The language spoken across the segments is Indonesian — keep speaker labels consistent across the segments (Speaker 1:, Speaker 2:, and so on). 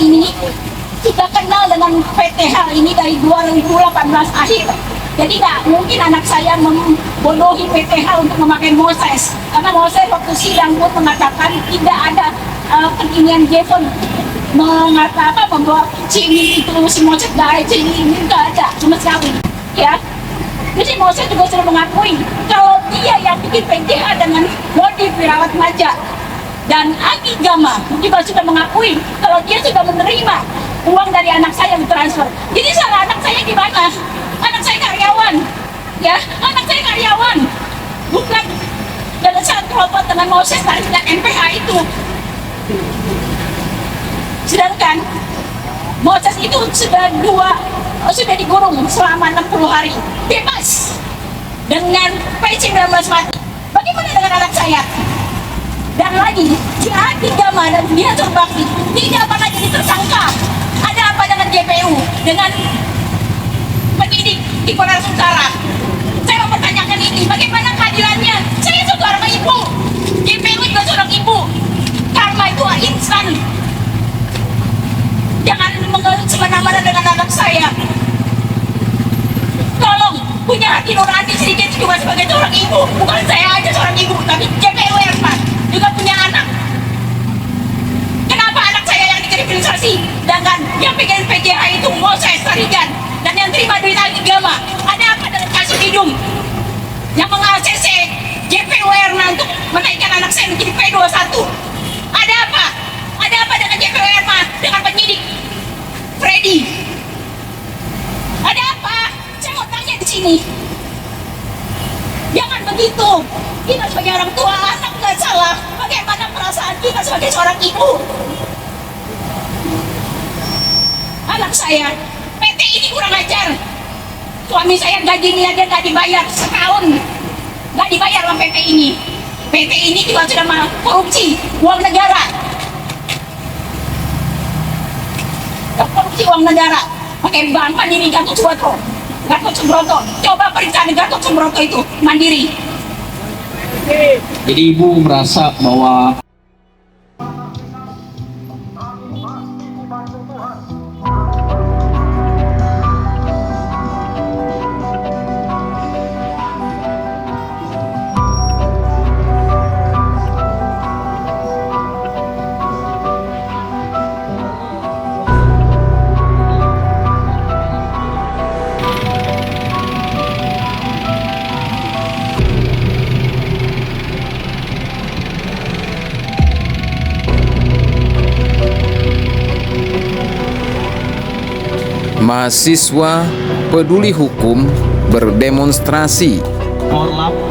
Speaker 1: ini sudah kenal dengan PTH ini dari 2018 akhir. Jadi nggak mungkin anak saya membodohi PTH untuk memakai Moses, karena Moses waktu sidang pun mengatakan tidak ada keinginan Jefon membawa Cimi itu, si Moses dari Cimi nggak ada sama sekali, ya. Jadi Moses juga sudah mengakui kalau dia yang bikin PTH dengan motif Wirawat Maja, dan Agi Gama juga sudah mengakui kalau dia sudah menerima uang dari anak saya yang transfer. Jadi salah anak saya di mana? Anak saya karyawan, ya, anak saya karyawan, bukan dalam satu kelompok dengan Moses dari NPH itu. Sedangkan Moses itu sudah digurung selama 60 hari, bebas dengan P19 mati. Bagaimana dengan anak saya? Dan lagi, dia Gama dan dia Surbakti tidak pernah jadi tersangka. Ada apa dengan JPU, dengan penyidik di Korea Utara? Saya mempertanyakan ini, bagaimana keadilannya? Saya seorang ibu, JPU juga seorang ibu. Karma itu instan. Jangan semena-mena dengan anak saya. Tolong punya hati nurani sedikit juga sebagai seorang ibu. Bukan saya aja seorang ibu, tapi JPU Erman juga punya anak. Kenapa anak saya yang dikriminalisasi, sedangkan yang bikin PJH itu Moses Tarigan, dan yang terima duit Agi Gama? Ada apa dengan kasus hidung yang meng-ACC JPU Erman untuk menaikkan anak saya menjadi P21? Ada apa? Ada apa dengan JPU Erman, dengan penyidik Freddy? Ada apa? Saya mau tanya di sini. Jangan begitu. Kita sebagai orang tua, anak nggak salah. Bagaimana perasaan kita sebagai seorang ibu? Anak saya, PT ini kurang ajar. Suami saya gajinya dia nggak dibayar setahun, nggak dibayar sama PT ini. PT ini juga sudah korupsi uang negara. Korupsi uang negara pakai bank Mandiri Gatot Subroto. Coba periksa Gatot Subroto itu Mandiri.
Speaker 2: Jadi ibu merasa bahwa
Speaker 3: mahasiswa peduli hukum berdemonstrasi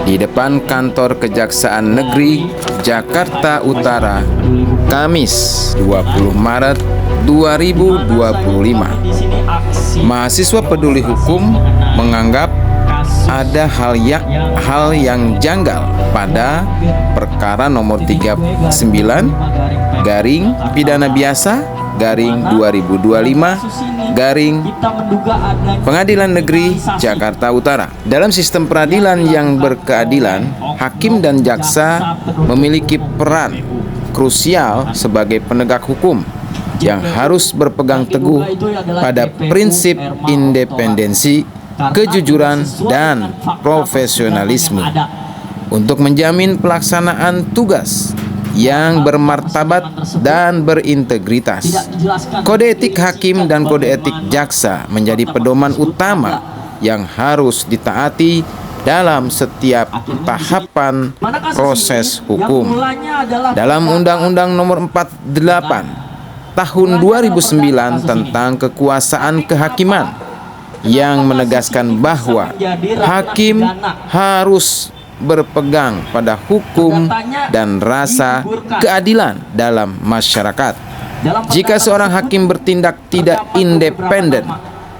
Speaker 3: di depan kantor Kejaksaan Negeri Jakarta Utara Kamis 20 Maret 2025. Mahasiswa peduli hukum menganggap ada hal yang janggal pada perkara nomor 39 garing pidana biasa garing 2025 garing Pengadilan Negeri Jakarta Utara. Dalam sistem peradilan yang berkeadilan, hakim dan jaksa memiliki peran krusial sebagai penegak hukum yang harus berpegang teguh pada prinsip independensi, kejujuran, dan profesionalisme untuk menjamin pelaksanaan tugas yang bermartabat dan berintegritas. Kode etik hakim dan kode etik jaksa menjadi pedoman utama yang harus ditaati dalam setiap tahapan proses hukum. Dalam Undang-Undang Nomor 48 Tahun 2009 tentang kekuasaan kehakiman yang menegaskan bahwa hakim harus berpegang pada hukum dan rasa keadilan dalam masyarakat. Jika seorang hakim bertindak tidak independen,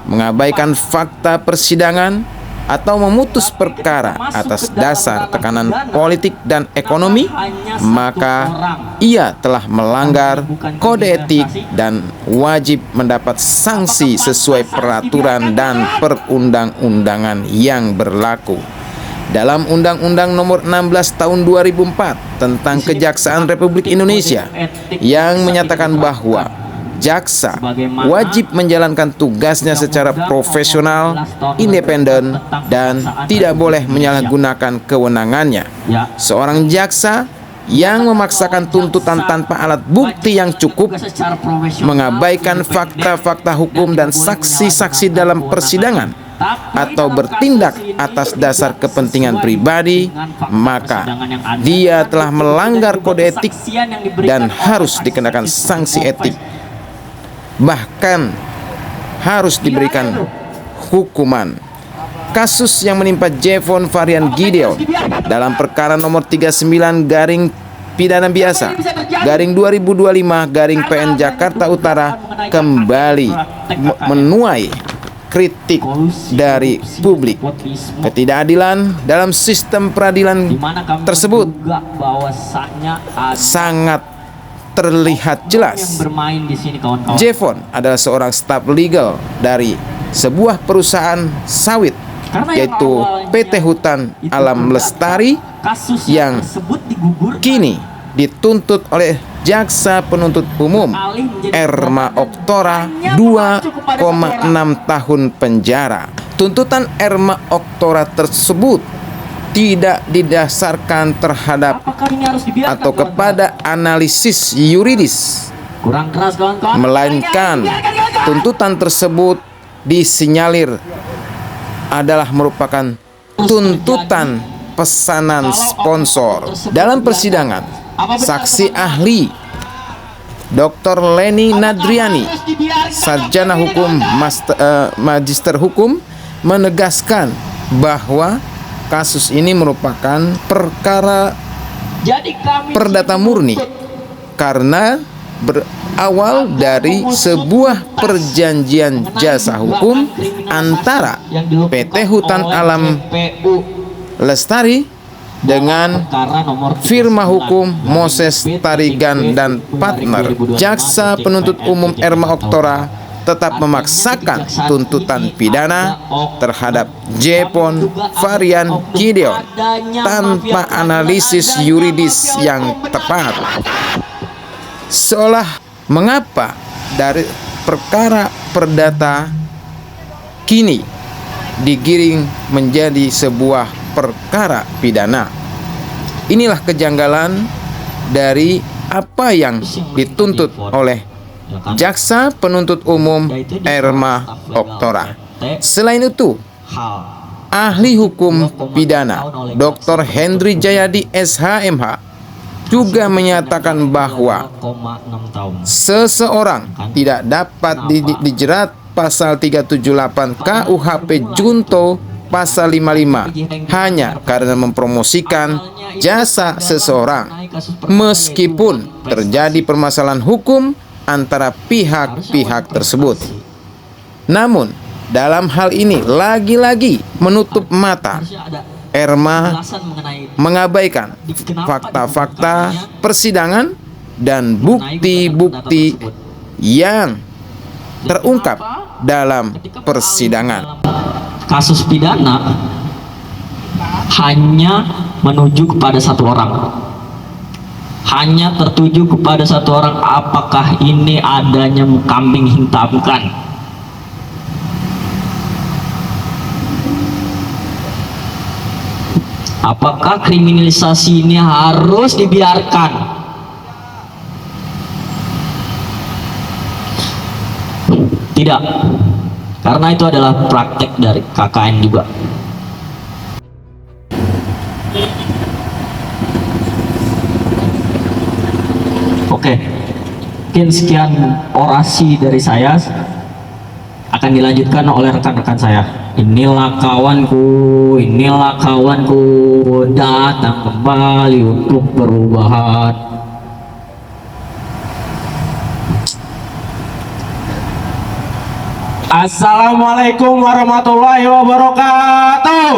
Speaker 3: mengabaikan fakta persidangan, atau memutus perkara atas dasar tekanan politik dan ekonomi, maka ia telah melanggar kode etik dan wajib mendapat sanksi sesuai peraturan dan perundang-undangan yang berlaku. Dalam Undang-Undang Nomor 16 Tahun 2004 tentang Kejaksaan Republik Indonesia yang menyatakan bahwa jaksa wajib menjalankan tugasnya secara profesional, independen, dan tidak boleh menyalahgunakan kewenangannya. Seorang jaksa yang memaksakan tuntutan tanpa alat bukti yang cukup, mengabaikan fakta-fakta hukum dan saksi-saksi dalam persidangan, atau bertindak atas dasar kepentingan pribadi, maka dia telah melanggar kode etik dan harus dikenakan sanksi etik, bahkan harus diberikan hukuman. Kasus yang menimpa Jevon Varian Gideon dalam perkara nomor 39 garing pidana biasa garing 2025 garing PN Jakarta Utara kembali menuai kritik dari publik. Ketidakadilan dalam sistem peradilan tersebut sangat terlihat jelas. Jevon adalah seorang staf legal dari sebuah perusahaan sawit, yaitu PT Hutan Alam Lestari, yang kini dituntut oleh jaksa penuntut umum Erma Oktora 2,6 tahun penjara. Tuntutan Erma Oktora tersebut tidak didasarkan terhadap atau kepada analisis yuridis, melainkan tuntutan tersebut disinyalir adalah merupakan tuntutan pesanan sponsor. Dalam persidangan, saksi ahli Dr. Leni Nadriani, sarjana hukum magister hukum, menegaskan bahwa kasus ini merupakan perkara perdata murni karena berawal dari sebuah perjanjian jasa hukum antara PT Hutan Alam Lestari dengan firma hukum Moses Tarigan dan partner. Jaksa penuntut umum Erma Oktora tetap memaksakan tuntutan pidana terhadap Jevon Varian Gideon tanpa analisis yuridis yang tepat. Seolah mengapa dari perkara perdata kini digiring menjadi sebuah perkara pidana. Inilah kejanggalan dari apa yang dituntut oleh jaksa penuntut umum Erma Oktora. Selain itu, ahli hukum pidana Dr. Hendri Jayadi SHMH juga menyatakan bahwa seseorang tidak dapat dijerat pasal 378 KUHP Junto pasal 55 hanya karena mempromosikan jasa seseorang, meskipun terjadi permasalahan hukum antara pihak-pihak tersebut. Namun, dalam hal ini lagi-lagi menutup mata Erma, mengabaikan fakta-fakta persidangan dan bukti-bukti yang terungkap dalam persidangan.
Speaker 4: Kasus pidana hanya menuju kepada satu orang, hanya tertuju kepada satu orang. Apakah ini adanya kambing hitamkan? Apakah kriminalisasi ini harus dibiarkan? Tidak, karena itu adalah praktek dari KKN juga. Oke, mungkin sekian orasi dari saya, akan dilanjutkan oleh rekan-rekan saya. Inilah kawanku, datang kembali untuk perubahan.
Speaker 5: Assalamualaikum warahmatullahi wabarakatuh.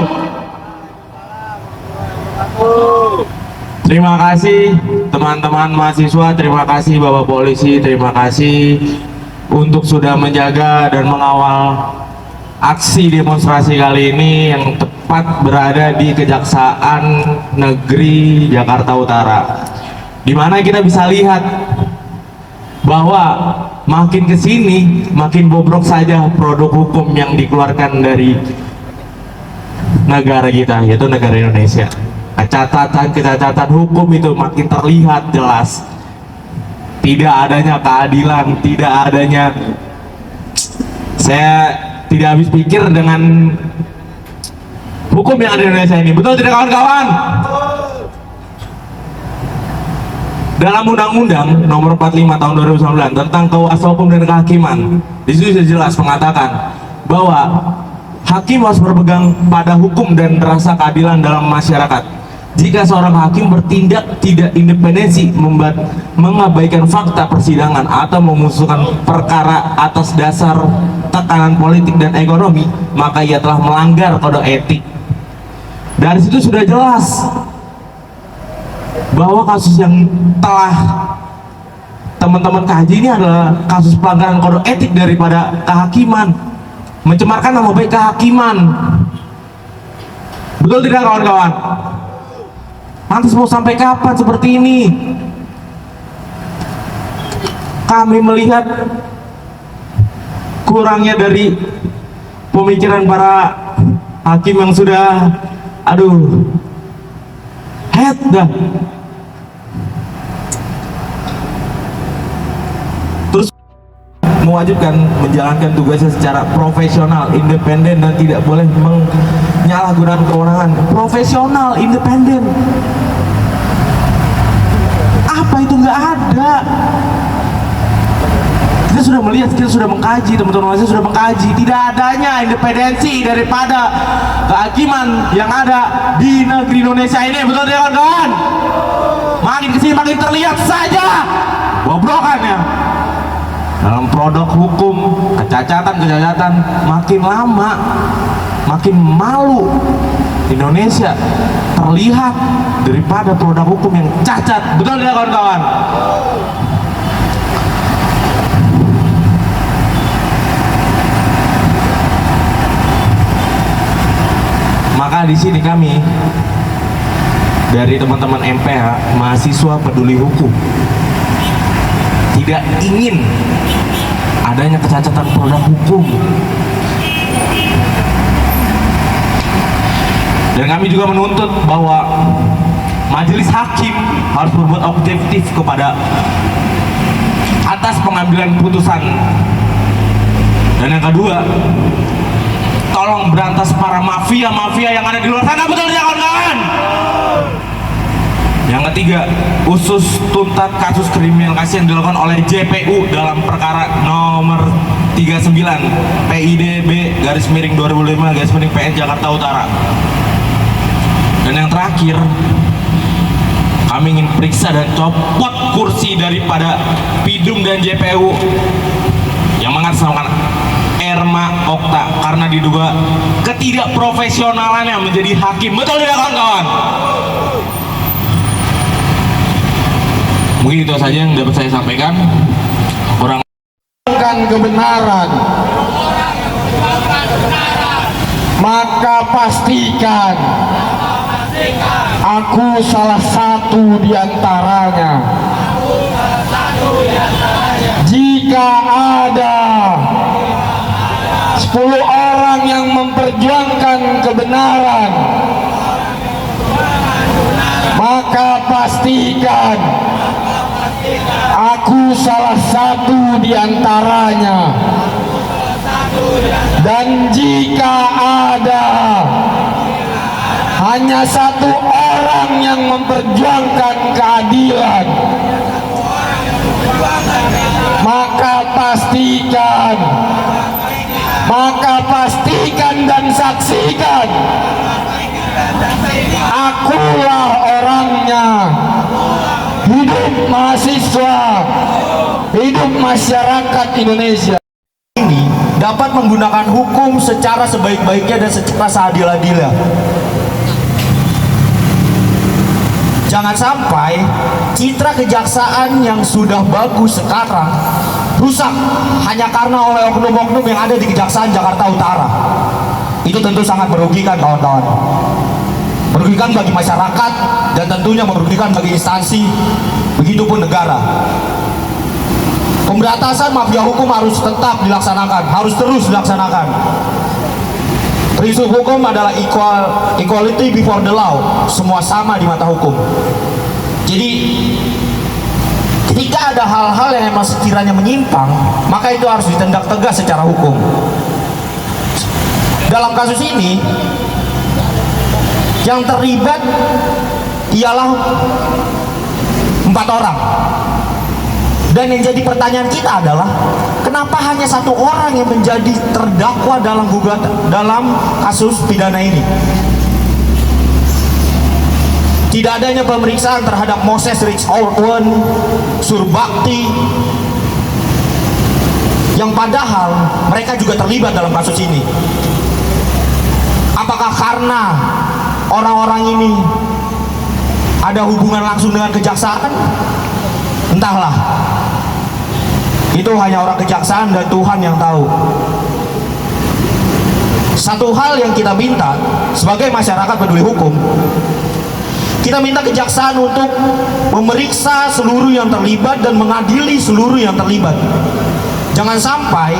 Speaker 5: Terima kasih teman-teman mahasiswa, terima kasih Bapak Polisi, terima kasih untuk sudah menjaga dan mengawal aksi demonstrasi kali ini yang tepat berada di Kejaksaan Negeri Jakarta Utara, di mana kita bisa lihat bahwa makin kesini makin bobrok saja produk hukum yang dikeluarkan dari negara kita, yaitu negara Indonesia. Kecacatan hukum itu makin terlihat jelas. Tidak adanya keadilan, tidak adanya. Saya tidak habis pikir dengan hukum yang ada di Indonesia ini. Betul tidak kawan-kawan? Dalam Undang-Undang Nomor 45 Tahun 2019 tentang Kuhp dan Kehakiman, di situ sudah jelas mengatakan bahwa hakim harus berpegang pada hukum dan rasa keadilan dalam masyarakat. Jika seorang hakim bertindak tidak independensi, mengabaikan fakta persidangan atau memusuhkan perkara atas dasar tekanan politik dan ekonomi, maka ia telah melanggar kode etik. Dari situ sudah jelas bahwa kasus yang telah teman-teman kaji ini adalah kasus pelanggaran kode etik daripada kehakiman, mencemarkan nama baik kehakiman. Betul tidak kawan-kawan? Lantas mau sampai kapan seperti ini? Kami melihat kurangnya dari pemikiran para hakim yang sudah head dah. Terus mewajibkan menjalankan tugasnya secara profesional, independen, dan tidak boleh menyalahgunakan kewenangan. Profesional, independen. Apa itu? Nggak ada. Kita sudah melihat, kita sudah mengkaji, teman-teman saya sudah mengkaji, tidak adanya independensi daripada kehakiman yang ada di negeri Indonesia ini. Betul tidak kawan-kawan? Makin kesini makin terlihat saja bobrokannya dalam produk hukum. Kecacatan makin lama makin malu. Indonesia terlihat daripada produk hukum yang cacat. Betul tidak kawan-kawan? Maka di sini kami dari teman-teman MPH, mahasiswa peduli hukum, tidak ingin adanya kecacatan produk hukum. Dan kami juga menuntut bahwa majelis hakim harus berbuat objektif kepada atas pengambilan putusan. Dan yang kedua, tolong berantas para mafia-mafia yang ada di luar sana. Betul tidak kawan-kawan? Yang ketiga, usus tuntas kasus kriminalisasi yang dilakukan oleh JPU dalam perkara nomor 39 PIDB _2005 PN Jakarta Utara. Dan yang terakhir, kami ingin periksa dan copot kursi daripada PIDUM dan JPU yang mengatasnamakan Erma Okta karena diduga ketidakprofesionalannya menjadi hakim. Betul tidak kawan-kawan? Mungkin itu saja yang dapat saya sampaikan. Kurang
Speaker 6: kebenaran, maka pastikan aku salah satu di antaranya. Jika ada 10 orang yang memperjuangkan kebenaran, maka pastikan aku salah satu di antaranya. Dan jika ada hanya satu orang yang memperjuangkan keadilan, maka pastikan dan saksikan akulah orangnya. Hidup mahasiswa, hidup masyarakat Indonesia ini dapat menggunakan hukum secara sebaik-baiknya dan secara seadil-adilnya. Jangan sampai citra kejaksaan yang sudah bagus sekarang rusak hanya karena oleh oknum-oknum yang ada di Kejaksaan Jakarta Utara. Itu tentu sangat merugikan kawan-kawan. Merugikan bagi masyarakat dan tentunya merugikan bagi instansi, begitupun negara. Pemberantasan mafia hukum harus tetap dilaksanakan, harus terus dilaksanakan. Prinsip hukum adalah equality before the law, semua sama di mata hukum. Jadi ketika ada hal-hal yang memang sekiranya menyimpang, maka itu harus ditindak tegas secara hukum. Dalam kasus ini yang terlibat ialah 4 orang. Dan yang jadi pertanyaan kita adalah kenapa hanya 1 orang yang menjadi terdakwa dalam dalam kasus pidana ini? Tidak adanya pemeriksaan terhadap Moses Rich Owen, Surbakti, yang padahal mereka juga terlibat dalam kasus ini. Apakah karena orang-orang ini ada hubungan langsung dengan kejaksaan? Entahlah. Itu hanya orang kejaksaan dan Tuhan yang tahu. Satu hal yang kita minta sebagai masyarakat peduli hukum, kita minta kejaksaan untuk memeriksa seluruh yang terlibat dan mengadili seluruh yang terlibat. Jangan sampai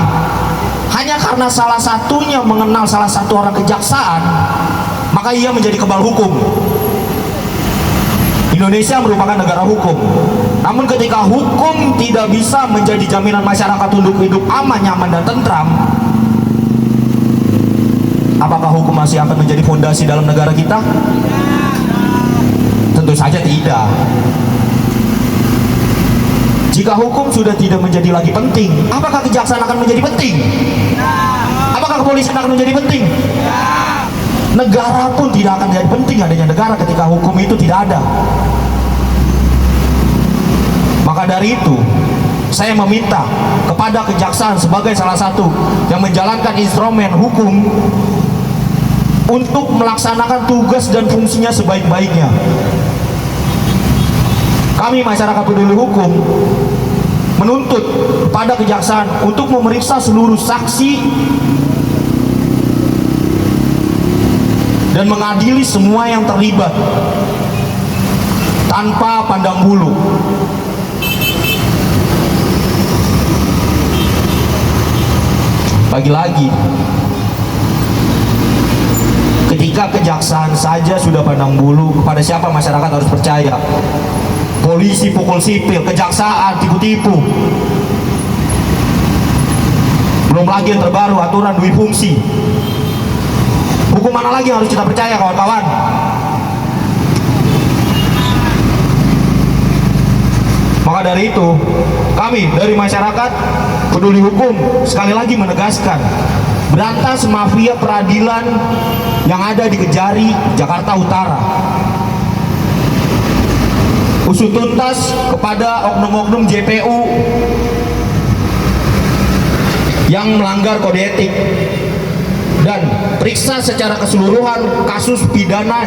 Speaker 6: hanya karena salah satunya mengenal salah satu orang kejaksaan, maka ia menjadi kebal hukum. Indonesia merupakan negara hukum. Namun ketika hukum tidak bisa menjadi jaminan masyarakat untuk hidup aman, nyaman, dan tentram, apakah hukum masih akan menjadi fondasi dalam negara kita? Tentu saja tidak. Jika hukum sudah tidak menjadi lagi penting, apakah kejaksaan akan menjadi penting? Apakah kepolisian akan menjadi penting? Negara pun tidak akan menjadi penting adanya negara ketika hukum itu tidak ada. Maka dari itu, saya meminta kepada kejaksaan sebagai salah satu yang menjalankan instrumen hukum untuk melaksanakan tugas dan fungsinya sebaik-baiknya. Kami masyarakat peduli hukum menuntut kepada kejaksaan untuk memeriksa seluruh saksi dan mengadili semua yang terlibat tanpa pandang bulu. Lagi-lagi, ketika kejaksaan saja sudah pandang bulu, kepada siapa masyarakat harus percaya? Polisi pukul sipil, kejaksaan tipu-tipu. Belum lagi yang terbaru, aturan dui fungsi. Hukum mana lagi yang harus kita percaya, kawan-kawan? Maka dari itu, kami dari masyarakat peduli hukum sekali lagi menegaskan, berantas mafia peradilan yang ada di Kejari, Jakarta Utara. Usut tuntas kepada oknum-oknum JPU yang melanggar kode etik, dan periksa secara keseluruhan kasus pidana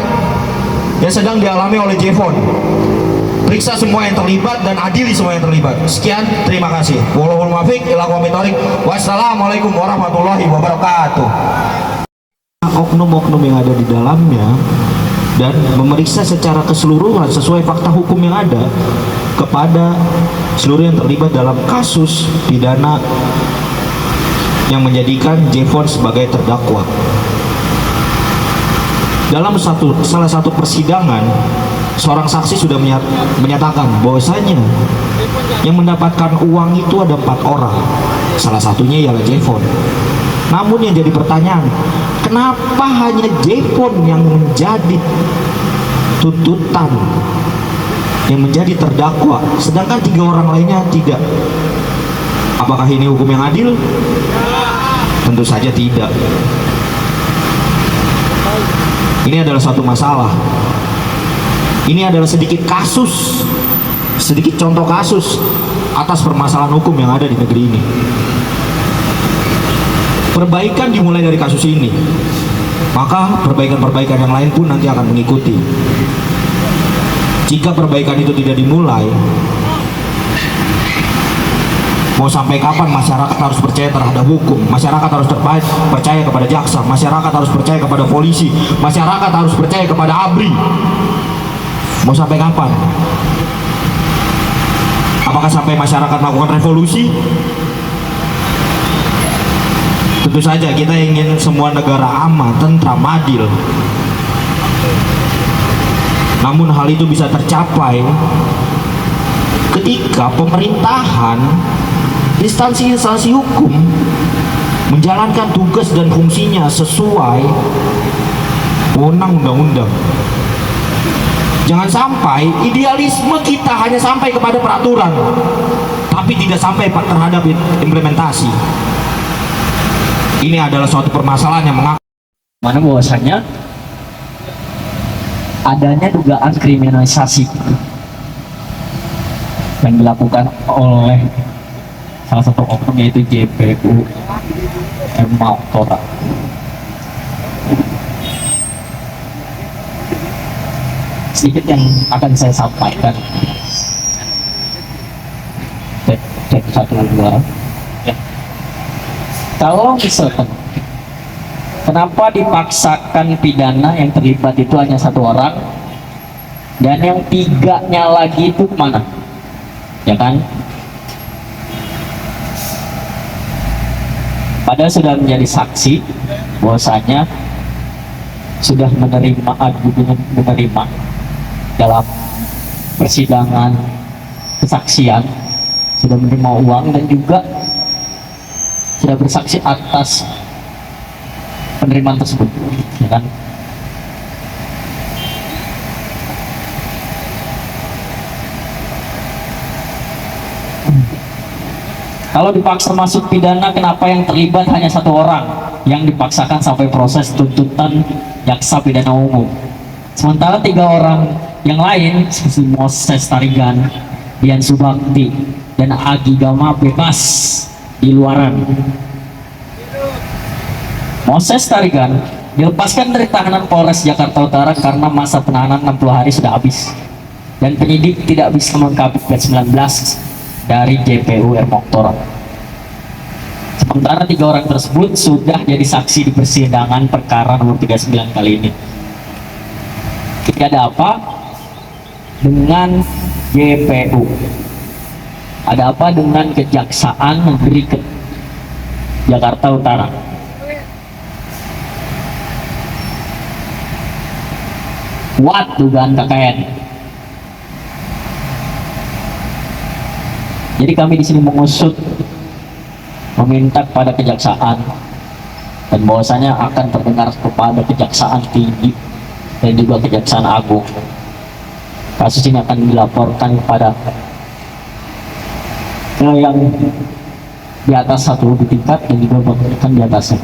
Speaker 6: yang sedang dialami oleh Jevon. Periksa semua yang terlibat dan adili semua yang terlibat. Sekian, terima kasih. Wallahul muwaffiq ila aqwamit thoriq. Wassalamualaikum warahmatullahi wabarakatuh.
Speaker 7: Oknum-oknum yang ada di dalamnya dan memeriksa secara keseluruhan sesuai fakta hukum yang ada kepada seluruh yang terlibat dalam kasus pidana yang menjadikan Jevon sebagai terdakwa. Dalam salah satu persidangan, seorang saksi sudah menyatakan bahwasanya yang mendapatkan uang itu ada 4 orang, salah satunya ialah Jevon. Namun yang jadi pertanyaan, kenapa hanya Jevon yang menjadi tuntutan, yang menjadi terdakwa, sedangkan 3 orang lainnya tidak? Apakah ini hukum yang adil? Tentu saja tidak. Ini adalah suatu masalah. Ini adalah sedikit kasus, sedikit contoh kasus atas permasalahan hukum yang ada di negeri ini. Perbaikan dimulai dari kasus ini, maka perbaikan-perbaikan yang lain pun nanti akan mengikuti. Jika perbaikan itu tidak dimulai, mau sampai kapan masyarakat harus percaya terhadap hukum? Masyarakat harus percaya kepada jaksa, masyarakat harus percaya kepada polisi, masyarakat harus percaya kepada ABRI. Mau sampai kapan? Apakah Apakah sampai masyarakat melakukan revolusi? Tentu saja kita ingin semua negara aman, tentram, adil. Namun hal itu bisa tercapai ketika pemerintahan, instansi-instansi hukum menjalankan tugas dan fungsinya sesuai wewenang undang-undang. Jangan sampai idealisme kita hanya sampai kepada peraturan, tapi tidak sampai terhadap implementasi. Ini adalah suatu permasalahan yang
Speaker 4: Mana bahwasanya adanya dugaan kriminalisasi yang dilakukan oleh salah satu oknum, yaitu JPU Moktora. Sedikit yang akan saya sampaikan. Cek 1-2 ya. Kalau misalkan kenapa dipaksakan pidana yang terlibat itu hanya 1 orang dan yang 3-nya lagi itu kemana, ya kan? Padahal sudah menjadi saksi, bahwasanya sudah menerima dalam persidangan kesaksian, sudah menerima uang dan juga sudah bersaksi atas penerimaan tersebut, ya kan? Kalau dipaksa masuk pidana, kenapa yang terlibat hanya 1 orang yang dipaksakan sampai proses tuntutan jaksa pidana umum, sementara 3 orang yang lain seperti Moses Tarigan, Dian Subakti, dan Agi Gama bebas di luaran. Moses Tarigan dilepaskan dari tahanan Polres Jakarta Utara karena masa penahanan 60 hari sudah habis dan penyidik tidak bisa melengkapi P19 dari JPU Moktora. Sementara 3 orang tersebut sudah jadi saksi di persidangan perkara nomor 39 kali ini. Tidak ada apa dengan JPU? Ada apa dengan Kejaksaan Negeri Jakarta Utara? Kuat dugaan KKN. Jadi kami di sini mengusut, meminta kepada kejaksaan, dan bahwasanya akan terdengar kepada Kejaksaan Tinggi dan juga Kejaksaan Agung. Kasus ini akan dilaporkan kepada yang di atas 1 lebih tingkat dan juga bahkan di atasnya,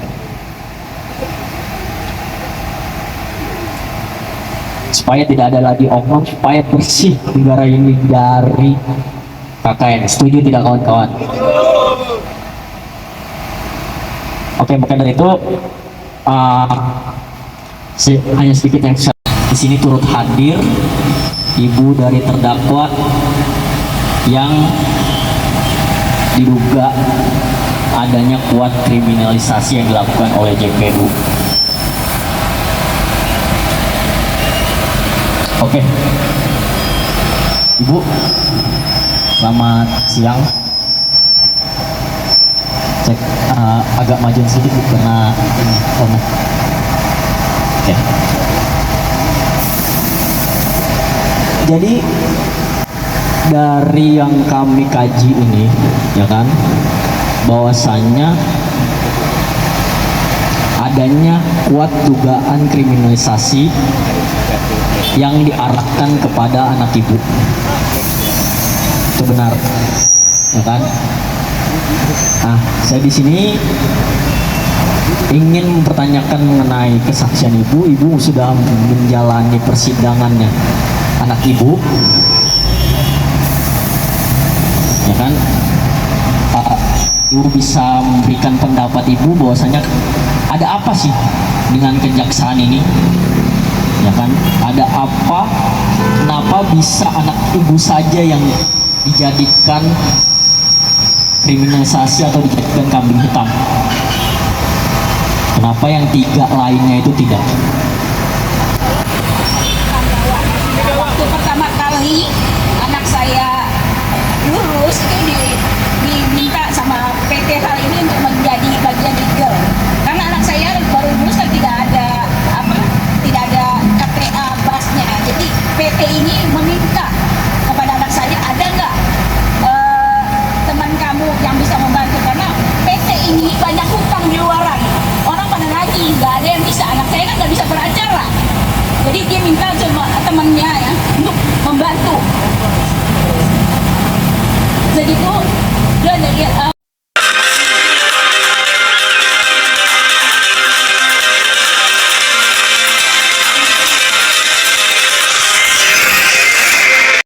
Speaker 4: supaya tidak ada lagi oknum, supaya bersih negara ini dari KKN. Setuju tidak kawan-kawan? Oke, maka dari itu hanya sedikit yang di sini turut hadir ibu dari terdakwa yang diduga adanya kuat kriminalisasi yang dilakukan oleh JPU. Oke, Ibu, selamat siang. Cek agak maju sedikit karena ini. Oke. Jadi dari yang kami kaji ini, ya kan, bahwasannya adanya kuat dugaan kriminalisasi yang diarahkan kepada anak ibu. Itu benar, ya kan? Nah, saya di sini ingin mempertanyakan mengenai kesaksian ibu. Ibu sudah menjalani persidangannya anak ibu, ya kan? Ibu bisa memberikan pendapat ibu bahwasanya ada apa sih dengan kejaksaan ini, ya kan? Ada apa, kenapa bisa anak ibu saja yang dijadikan kriminalisasi atau dijadikan kambing hitam, kenapa yang 3 lainnya itu tidak?
Speaker 1: Waktu pertama kali anak saya lulus terus itu diminta sama PT hal ini untuk menjadi bagian legal. Karena anak saya baru lulus dan tidak ada KTA basnya. Jadi PT ini meminta kepada anak saya, ada nggak teman kamu yang bisa membantu, karena PT ini banyak hutang di luaran, orang pada nagih, nggak ada yang bisa. Anak saya kan nggak bisa beracara, jadi dia minta sama temannya ya untuk membantu. Jadi itu dia